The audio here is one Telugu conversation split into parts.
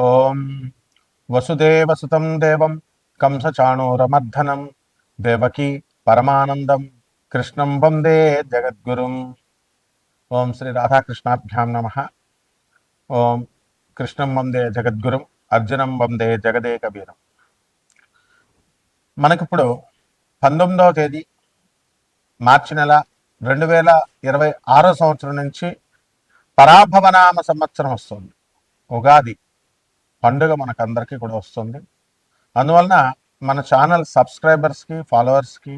ఓం వసుదేవసుతం దేవం కంసచాణూరమర్ధనం దేవకీ పరమానందం కృష్ణం వందే జగద్గురుం. ఓం శ్రీ రాధాకృష్ణాభ్యాం నమ. ఓం కృష్ణం వందే జగద్గురుం అర్జునం వందే జగదేకవీరం. మనకిప్పుడు 19వ తేదీ మార్చి నెల 2026 సంవత్సరం నుంచి పరాభవనామ సంవత్సరం వస్తుంది. ఉగాది పండుగ మనకందరికీ కూడా వస్తుంది. అందువలన మన ఛానల్ సబ్స్క్రైబర్స్కి, ఫాలోవర్స్కి,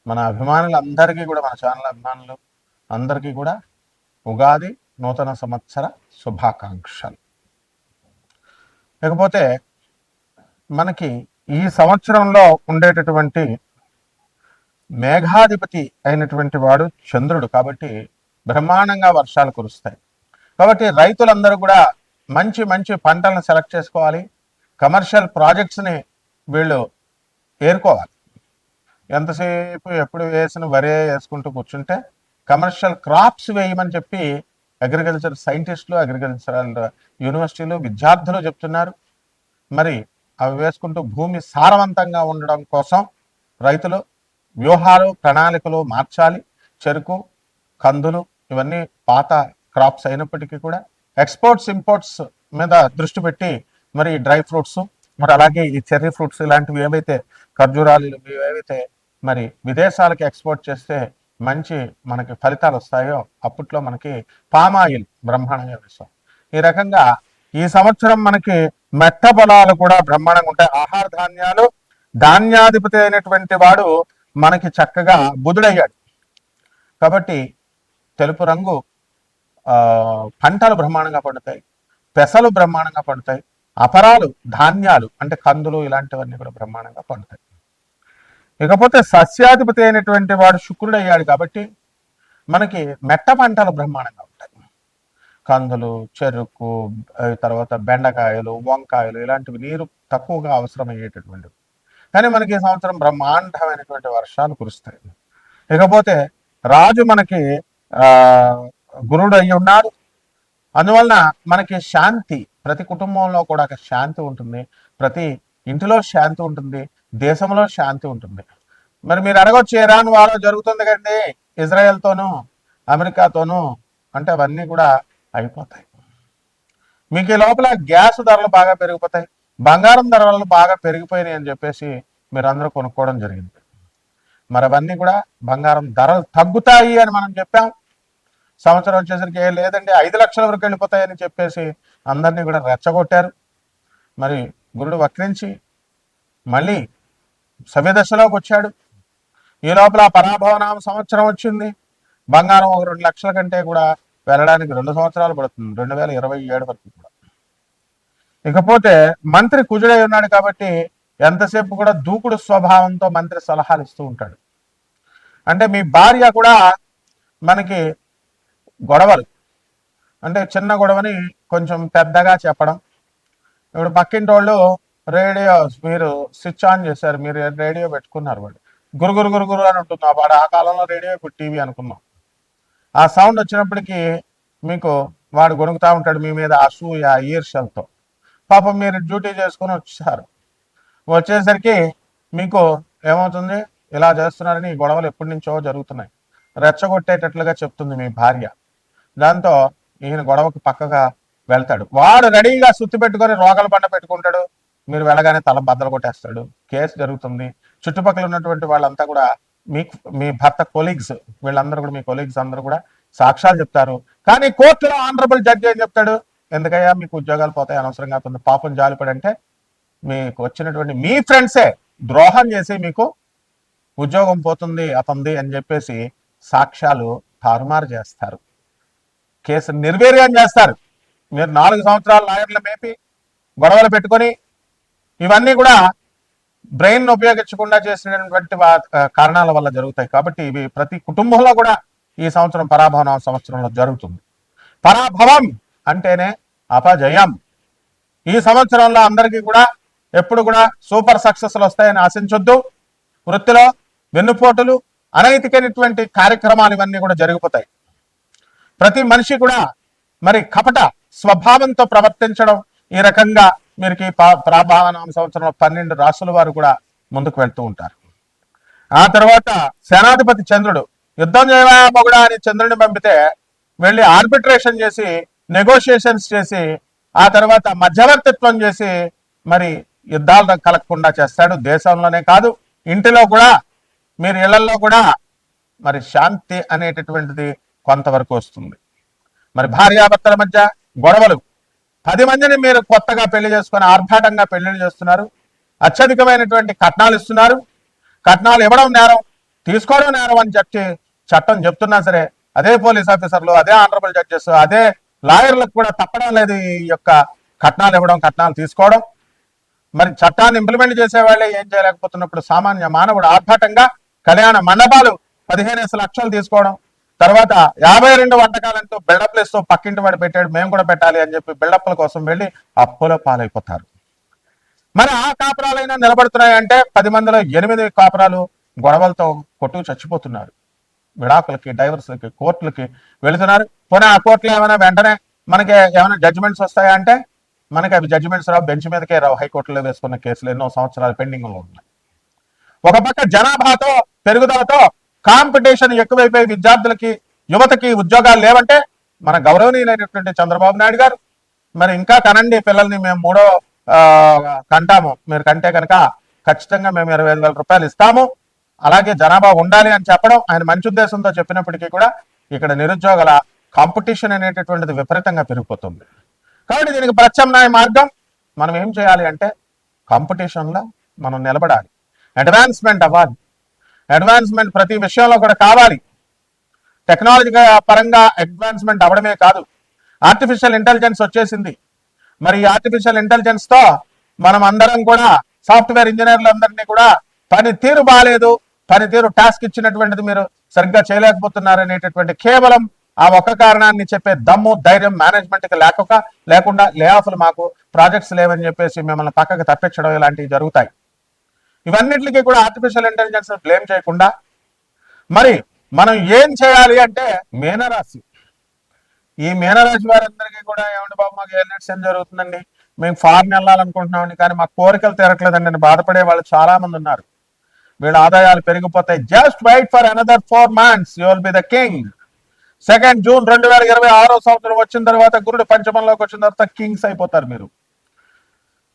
మన అభిమానులందరికీ కూడా, మన ఛానల్ అభిమానులు అందరికీ కూడా ఉగాది నూతన సంవత్సర శుభాకాంక్షలు. లేకపోతే మనకి ఈ సంవత్సరంలో ఉండేటటువంటి మేఘాధిపతి అయినటువంటి వాడు చంద్రుడు. కాబట్టి బ్రహ్మాండంగా వర్షాలు కురుస్తాయి. కాబట్టి రైతులందరూ కూడా మంచి మంచి పంటలను సెలెక్ట్ చేసుకోవాలి. కమర్షియల్ ప్రాజెక్ట్స్ని వీళ్ళు ఏరుకోవాలి. ఎంతసేపు ఎప్పుడు వేసిన వరే వేసుకుంటూ కూర్చుంటే కమర్షియల్ క్రాప్స్ వేయమని చెప్పి అగ్రికల్చర్ సైంటిస్టులు, అగ్రికల్చరల్ యూనివర్సిటీలు, విద్యార్థులు చెప్తున్నారు. మరి అవి వేసుకుంటూ భూమి సారవంతంగా ఉండడం కోసం రైతులు వ్యూహాలు, ప్రణాళికలు మార్చాలి. చెరుకు, కందులు ఇవన్నీ పాత క్రాప్స్ అయినప్పటికీ కూడా ఎక్స్పోర్ట్స్, ఇంపోర్ట్స్ మీద దృష్టి పెట్టి మరి డ్రై ఫ్రూట్స్, మరి అలాగే ఈ చెర్రీ ఫ్రూట్స్ ఇలాంటివి ఏవైతే ఖర్జూరాలు ఏవైతే మరి విదేశాలకి ఎక్స్పోర్ట్ చేస్తే మంచి మనకి ఫలితాలు వస్తాయో అప్పట్లో మనకి పామాయిల్ బ్రహ్మాండంగా వేస్తాం. ఈ రకంగా ఈ సంవత్సరం మనకి మెట్ట పొలాలు కూడా బ్రహ్మాండంగా ఉంటాయి. ఆహార ధాన్యాలు, ధాన్యాధిపతి అయినటువంటి వాడు మనకి చక్కగా బుధుడయ్యాడు. కాబట్టి తెలుపు రంగు పంటలు బ్రహ్మాండంగా పండుతాయి, పెసలు బ్రహ్మాండంగా పండుతాయి, అపరాలు ధాన్యాలు అంటే కందులు ఇలాంటివన్నీ కూడా బ్రహ్మాండంగా పండుతాయి. ఇకపోతే సస్యాధిపతి అయినటువంటి వాడు శుక్రుడు అయ్యాడు. కాబట్టి మనకి మెట్ట పంటలు బ్రహ్మాండంగా ఉంటాయి. కందులు, చెరుకు, తర్వాత బెండకాయలు, వంకాయలు ఇలాంటివి నీరు తక్కువగా అవసరమయ్యేటటువంటివి. కానీ మనకి ఈ సంవత్సరం బ్రహ్మాండమైనటువంటి వర్షాలు కురుస్తాయి. ఇకపోతే రాజు మనకి గురుడు అయి ఉన్నాడు. అందువలన మనకి శాంతి, ప్రతి కుటుంబంలో కూడా శాంతి ఉంటుంది, ప్రతి ఇంటిలో శాంతి ఉంటుంది, దేశంలో శాంతి ఉంటుంది. మరి మీరు అడగొచ్చు, ఇరాన్ వార్ జరుగుతుంది కండి ఇజ్రాయెల్తోనూ అమెరికాతోనూ అంటే అవన్నీ కూడా అయిపోతాయి. మీకు ఈ లోపల గ్యాస్ ధరలు బాగా పెరిగిపోతాయి, బంగారం ధరలు బాగా పెరిగిపోయినాయి అని చెప్పేసి మీరు అందరూ కొనుక్కోవడం జరిగింది. మరి అవన్నీ కూడా బంగారం ధరలు తగ్గుతాయి అని మనం చెప్పాం. సంవత్సరం వచ్చేసరికి లేదండి 5 లక్షల వరకు వెళ్ళిపోతాయని చెప్పేసి అందరినీ కూడా రెచ్చగొట్టారు. మరి గురుడు వక్రించి మళ్ళీ సవ్యదశలోకి వచ్చాడు. ఈ లోపల పరాభవనామ సంవత్సరం వచ్చింది. బంగారం ఒక 2 లక్షల కంటే కూడా వెళ్ళడానికి 2 సంవత్సరాలు పడుతుంది, 2027 వరకు కూడా. ఇకపోతే మంత్రి కుజుడై ఉన్నాడు. కాబట్టి ఎంతసేపు కూడా దూకుడు స్వభావంతో మంత్రి సలహాలు ఇస్తూ ఉంటాడు. అంటే మీ భార్య కూడా మనకి గొడవలు అంటే చిన్న గొడవని కొంచెం పెద్దగా చెప్పడం. ఇప్పుడు పక్కింటి వాళ్ళు రేడియో మీరు స్విచ్ ఆన్ చేశారు, మీరు రేడియో పెట్టుకున్నారు, వాడు గురుగురు గురుగురు అని ఉంటుంది. వాడు ఆ కాలంలో రేడియో ఇప్పుడు టీవీ అనుకున్నాం. ఆ సౌండ్ వచ్చినప్పటికీ మీకు వాడు గొణుకుతూ ఉంటాడు మీ మీద అసూయ, ఈర్ష్యలతో. పాపం మీరు డ్యూటీ చేసుకుని వచ్చేసరికి మీకు ఏమవుతుంది, ఇలా చేస్తున్నారని గొడవలు ఎప్పటి నుంచో జరుగుతున్నాయి. రెచ్చగొట్టేటట్లుగా చెప్తుంది మీ భార్య. దాంతో ఈయన గొడవకు పక్కగా వెళ్తాడు. వాడు రెడీగా సుత్తి పెట్టుకొని రోగాల పండ పెట్టుకుంటాడు. మీరు వెళ్ళగానే తల బద్దలు కొట్టేస్తాడు. కేసు జరుగుతుంది. చుట్టుపక్కల ఉన్నటువంటి వాళ్ళంతా కూడా మీ భర్త కొలీగ్స్, వీళ్ళందరూ కూడా మీ కొలీగ్స్ అందరూ కూడా సాక్ష్యాలు చెప్తారు. కానీ కోర్టులో ఆనరబుల్ జడ్జి ఏం చెప్తాడు, ఎందుకయ్యా మీకు ఉద్యోగాలు పోతాయి, అనవసరంగా అవుతుంది, పాపం జాలిపడి అంటే మీకు వచ్చినటువంటి మీ ఫ్రెండ్సే ద్రోహం చేసి మీకు ఉద్యోగం పోతుంది అతంది అని చెప్పేసి సాక్ష్యాలు తారుమారు చేస్తారు, కేసు నిర్వీర్యం చేస్తారు. మీరు 4 సంవత్సరాలు లాయర్లు మేపి గొడవలు పెట్టుకొని ఇవన్నీ కూడా బ్రెయిన్ ఉపయోగించకుండా చేసినటువంటి కారణాల వల్ల జరుగుతాయి. కాబట్టి ఇవి ప్రతి కుటుంబంలో కూడా ఈ సంవత్సరం పరాభవన సంవత్సరంలో జరుగుతుంది. పరాభవం అంటేనే అపజయం. ఈ సంవత్సరంలో అందరికీ కూడా ఎప్పుడు కూడా సూపర్ సక్సెస్లు వస్తాయని ఆశించొద్దు. వృత్తిలో వెన్నుపోటులు, అనైతికమైనటువంటి కార్యక్రమాలు ఇవన్నీ కూడా జరిగిపోతాయి. ప్రతి మనిషి కూడా మరి కపట స్వభావంతో ప్రవర్తించడం, ఈ రకంగా మీరు ఈ ప్రాభావనామ సంవత్సరంలో 12 రాసుల వారు కూడా ముందుకు వెళ్తూ ఉంటారు. ఆ తర్వాత సేనాధిపతి చంద్రుడు యుద్ధం చేయవా మొగుడా అని చంద్రుడిని పంపితే వెళ్ళి ఆర్బిట్రేషన్ చేసి నెగోషియేషన్స్ చేసి ఆ తర్వాత మధ్యవర్తిత్వం చేసి మరి యుద్ధాలు కలగకుండా చేస్తాడు. దేశంలోనే కాదు ఇంటిలో కూడా, మీరు ఇళ్లలో కూడా మరి శాంతి అనేటటువంటిది కొంతవరకు వస్తుంది. మరి భార్యాభర్తల మధ్య గొడవలు, 10 మందిని మీరు కొత్తగా పెళ్లి చేసుకొని ఆర్భాటంగా పెళ్లిళ్ళు చేస్తున్నారు, అత్యధికమైనటువంటి కట్నాలు ఇస్తున్నారు. కట్నాలు ఇవ్వడం నేరం, తీసుకోవడం నేరం అని చెప్పి చట్టం చెప్తున్నా సరే అదే పోలీస్ ఆఫీసర్లు, అదే ఆనరబుల్ జడ్జెస్, అదే లాయర్లకు కూడా తప్పడం లేదు ఈ యొక్క కట్నాలు ఇవ్వడం, కట్నాలు తీసుకోవడం. మరి చట్టాన్ని ఇంప్లిమెంట్ చేసే వాళ్ళే ఏం చేయలేకపోతున్నప్పుడు సామాన్య మానవుడు ఆర్భాటంగా కళ్యాణ మండపాలు 15 లక్షలు తీసుకోవడం, తర్వాత 52 వంటకాలంటూ బిల్డప్లు ఇస్తూ పక్కింటి వాడు పెట్టాడు మేము కూడా పెట్టాలి అని చెప్పి బిల్డప్ల కోసం వెళ్ళి అప్పుల పాలైపోతారు. మరి ఆ కాపురాలైనా నిలబడుతున్నాయంటే 10 మందిలో 8 కాపురాలు గొడవలతో కొట్టుకు చచ్చిపోతున్నారు. విడాకులకి, డైవర్స్లకి, కోర్టులకి వెళుతున్నారు. పోనీ ఆ కోర్టులో ఏమైనా వెంటనే మనకి ఏమైనా జడ్జిమెంట్స్ వస్తాయా అంటే మనకి అవి జడ్జిమెంట్స్ రావు, బెంచ్ మీదకే రావు. హైకోర్టులో వేసుకున్న కేసులు ఎన్నో సంవత్సరాలు పెండింగ్లో ఉన్నాయి. ఒక పక్క జనాభాతో పెరుగుదలతో కాంపిటీషన్ ఎక్కువైపోయి విద్యార్థులకి, యువతకి ఉద్యోగాలు లేవంటే మన గౌరవనీయులైనటువంటి చంద్రబాబు నాయుడు గారు మరి ఇంకా కనండి పిల్లల్ని, మేము 3వ కంటాము, మీరు కంటే కనుక ఖచ్చితంగా మేము 25,000 రూపాయలు ఇస్తాము, అలాగే జనాభా ఉండాలి అని చెప్పడం ఆయన మంచి ఉద్దేశంతో చెప్పినప్పటికీ కూడా ఇక్కడ నిరుద్యోగుల కాంపిటీషన్ అనేటటువంటిది విపరీతంగా పెరిగిపోతుంది. కాబట్టి దీనికి ప్రత్యామ్నాయ మార్గం మనం ఏం చేయాలి అంటే కాంపిటీషన్లో మనం నిలబడాలి, అడ్వాన్స్మెంట్ అవ్వాలి. అడ్వాన్స్మెంట్ ప్రతి విషయంలో కూడా కావాలి. టెక్నాలజీ పరంగా అడ్వాన్స్మెంట్ అవ్వడమే కాదు, ఆర్టిఫిషియల్ ఇంటెలిజెన్స్ వచ్చేసింది. మరి ఈ ఆర్టిఫిషియల్ ఇంటెలిజెన్స్ తో మనం అందరం కూడా సాఫ్ట్వేర్ ఇంజనీర్లు అందరినీ కూడా పనితీరు బాగాలేదు, పనితీరు టాస్క్ ఇచ్చినటువంటిది మీరు సరిగ్గా చేయలేకపోతున్నారు అనేటటువంటి కేవలం ఆ ఒక్క కారణాన్ని చెప్పే దమ్ము, ధైర్యం మేనేజ్మెంట్కి లేకుండా లే ఆఫ్లు, మాకు ప్రాజెక్ట్స్ లేవని చెప్పేసి మిమ్మల్ని పక్కకు తప్పించడం ఇలాంటివి జరుగుతాయి. ఇవన్నిటికీ కూడా ఆర్టిఫిషియల్ ఇంటెలిజెన్స్ బ్లేమ్ చేయకుండా మరి మనం ఏం చేయాలి అంటే మీనరాశి, ఈ మీనరాశి వారందరికీ కూడా ఏమండి బాబు మాకు ఎల్నెట్స్ ఏం జరుగుతుందండి, మేము ఫారెన్ వెళ్ళాలనుకుంటున్నామండి కానీ మాకు కోరికలు తీరట్లేదండి అని బాధపడే వాళ్ళు చాలా మంది ఉన్నారు. వీళ్ళ ఆదాయాలు పెరిగిపోతాయి. Just wait for another 4 months, you will be the king. 2 June 2026 సంవత్సరం వచ్చిన తర్వాత గురుడు పంచమంలోకి వచ్చిన తర్వాత కింగ్స్ అయిపోతారు మీరు.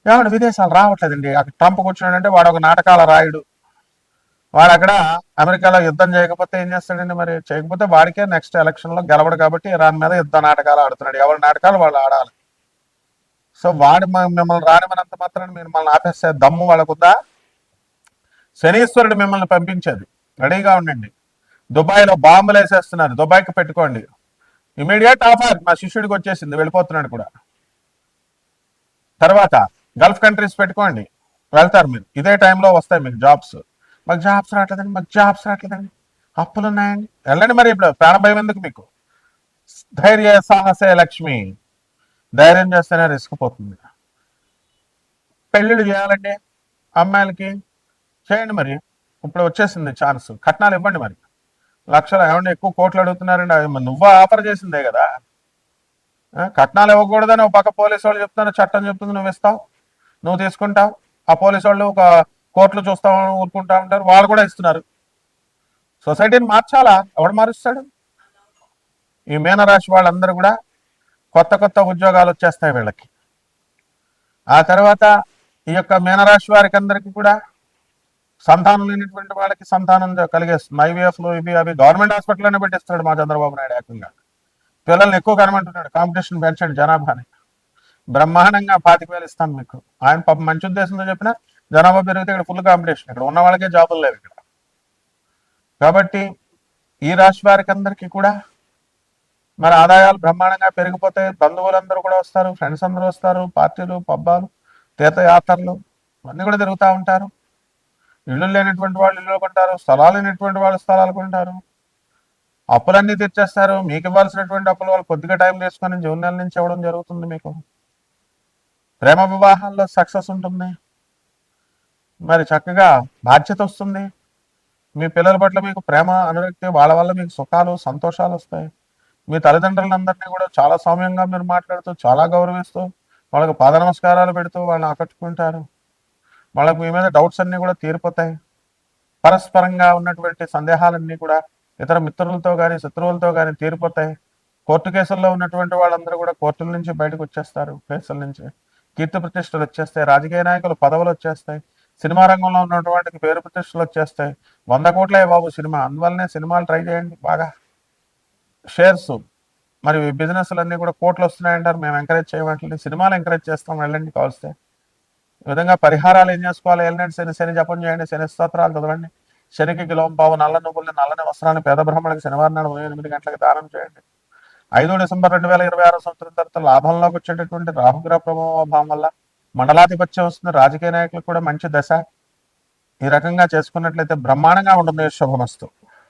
ఏమంటే విదేశాలు రావట్లేదండి, అక్కడ ట్రంప్ కూర్చున్నాడంటే వాడు ఒక నాటకాల రాయుడు, వాడు అక్కడ అమెరికాలో యుద్ధం చేయకపోతే ఏం చేస్తాడండి, మరి చేయకపోతే వాడికే నెక్స్ట్ ఎలక్షన్ లో గెలవడు కాబట్టి ఇరాన్ మీద యుద్ధ నాటకాలు ఆడుతున్నాడు. ఎవరి నాటకాలు వాళ్ళు ఆడాలి. సో వాడు మిమ్మల్ని రానిమనంత మాత్రం మిమ్మల్ని ఆపేస్తే దమ్ము వాళ్ళకుందా? శనీశ్వరుడు మిమ్మల్ని పంపించేది, రెడీగా ఉండండి. దుబాయ్లో బాంబులు వేసేస్తున్నారు, దుబాయ్కి పెట్టుకోండి. ఇమీడియట్ ఆఫర్ మా శిష్యుడికి వచ్చేసింది, వెళ్ళిపోతున్నాడు కూడా. తర్వాత గల్ఫ్ కంట్రీస్ పెట్టుకోండి, వెళ్తారు మీరు. ఇదే టైంలో వస్తాయి మీకు జాబ్స్. మాకు జాబ్స్ రావట్లేదండి, అప్పులు ఉన్నాయండి. వెళ్ళండి మరి, ఇప్పుడు ప్రాణభయం ఎందుకు మీకు? ధైర్య సాహసే లక్ష్మి, ధైర్యం చేస్తేనే రిస్క్ పోతుంది. పెళ్ళిళ్ళు చేయాలండి అమ్మాయిలకి, చేయండి మరి, ఇప్పుడు వచ్చేసింది ఛాన్స్. కట్నాలు ఇవ్వండి మరి, లక్షలు ఏమంటే ఎక్కువ కోట్లు అడుగుతున్నారండి, నువ్వు ఆఫర్ చేసిందే కదా. కట్నాలు ఇవ్వకూడదని ఒక పక్క పోలీసు వాళ్ళు చెప్తున్నారు, చట్టం చెప్తుంది, నువ్వు ఇస్తావు, నువ్వు తీసుకుంటావు. ఆ పోలీసు వాళ్ళు ఒక కోర్టులు చూస్తా ఊరుకుంటా ఉంటారు, వాళ్ళు కూడా ఇస్తున్నారు. సొసైటీని మార్చాలా? ఎవడు మారుస్తాడు? ఈ మీనరాశి వాళ్ళందరూ కూడా కొత్త ఉద్యోగాలు వచ్చేస్తాయి వీళ్ళకి. ఆ తర్వాత ఈ యొక్క మీనరాశి వారికి అందరికీ కూడా సంతానం లేనటువంటి వాళ్ళకి సంతానం కలిగేస్తుంది. ఐవీఎఫ్లు ఇవి అవి గవర్నమెంట్ హాస్పిటల్లోనే పెట్టిస్తున్నాడు మా చంద్రబాబు నాయుడు. ఏకంగా పిల్లల్ని ఎక్కువ కనమంటున్నాడు, కాంపిటీషన్ పెంచండి జనాభాని, బ్రహ్మాండంగా 25,000 ఇస్తాను మీకు. ఆయన పాపం మంచి ఉద్దేశంతో చెప్పిన జనాభా పెరిగితే ఇక్కడ ఫుల్ కాంపిటీషన్, ఇక్కడ ఉన్న వాళ్ళకే జాబులు లేవు ఇక్కడ. కాబట్టి ఈ రాశి వారికి అందరికీ కూడా మరి ఆదాయాలు బ్రహ్మాండంగా పెరిగిపోతాయి. బంధువులందరూ కూడా వస్తారు, ఫ్రెండ్స్ అందరూ వస్తారు, పార్టీలు, పబ్బాలు, తీర్థయాత్రలు అన్నీ కూడా తిరుగుతూ ఉంటారు. ఇళ్ళు లేనటువంటి వాళ్ళు ఇళ్ళు కొంటారు, స్థలాలు లేనటువంటి వాళ్ళు స్థలాలు కొంటారు, అప్పులన్నీ తీర్చేస్తారు. మీకు ఇవ్వాల్సినటువంటి అప్పులు వాళ్ళు కొద్దిగా టైం తీసుకొని జూన్ నెల నుంచి ఇవ్వడం జరుగుతుంది. మీకు ప్రేమ వివాహాల్లో సక్సెస్ ఉంటుంది, మరి చక్కగా బాధ్యత వస్తుంది. మీ పిల్లల పట్ల మీకు ప్రేమ అనురక్తి, వాళ్ళ వల్ల మీకు సుఖాలు సంతోషాలు వస్తాయి. మీ తల్లిదండ్రులందరినీ కూడా చాలా సౌమ్యంగా మీరు మాట్లాడుతూ, చాలా గౌరవిస్తూ వాళ్ళకి పాద నమస్కారాలు పెడుతూ వాళ్ళని ఆకట్టుకుంటారు. వాళ్ళకు మీ మీద డౌట్స్ అన్నీ కూడా తీరిపోతాయి. పరస్పరంగా ఉన్నటువంటి సందేహాలన్నీ కూడా ఇతర మిత్రులతో కానీ శత్రువులతో కానీ తీరిపోతాయి. కోర్టు కేసుల్లో ఉన్నటువంటి వాళ్ళందరూ కూడా కోర్టుల నుంచి బయటకు వచ్చేస్తారు. కేసుల నుంచి కీర్తి ప్రతిష్టలు వచ్చేస్తాయి. రాజకీయ నాయకులు పదవులు వచ్చేస్తాయి. సినిమా రంగంలో ఉన్నటువంటి పేరు ప్రతిష్టలు వచ్చేస్తాయి. 100 కోట్లే బాబు సినిమా. అందువల్లనే సినిమాలు ట్రై చేయండి బాగా. షేర్స్ మరి బిజినెస్లు అన్నీ కూడా కోట్లు వస్తున్నాయంటారు. మేము ఎంకరేజ్ చేయమంటే సినిమాలు ఎంకరేజ్ చేస్తాం, వెళ్ళండి కావస్తే. ఈ విధంగా పరిహారాలు ఏం చేసుకోవాలి? వెళ్ళండి శని జపం చేయండి, శని స్తోత్రాలు చదవండి, శనికి కిలోంపావు నల్ల నువ్వుల్ని నల్లని వస్త్రాన్ని పేద బ్రాహ్మణులకు శనివారం నాడు 8 గంటలకు దానం చేయండి. 5 డిసెంబర్ 2026 సంవత్సరం తర్వాత లాభంలోకి వచ్చేటటువంటి రాహుగ్రహ ప్రభావం వల్ల మండలాధిపత్యం వస్తుంది. రాజకీయ నాయకులకు కూడా మంచి దశ. ఈ రకంగా చేసుకున్నట్లయితే బ్రహ్మాండంగా ఉంటుంది. శుభమస్తు.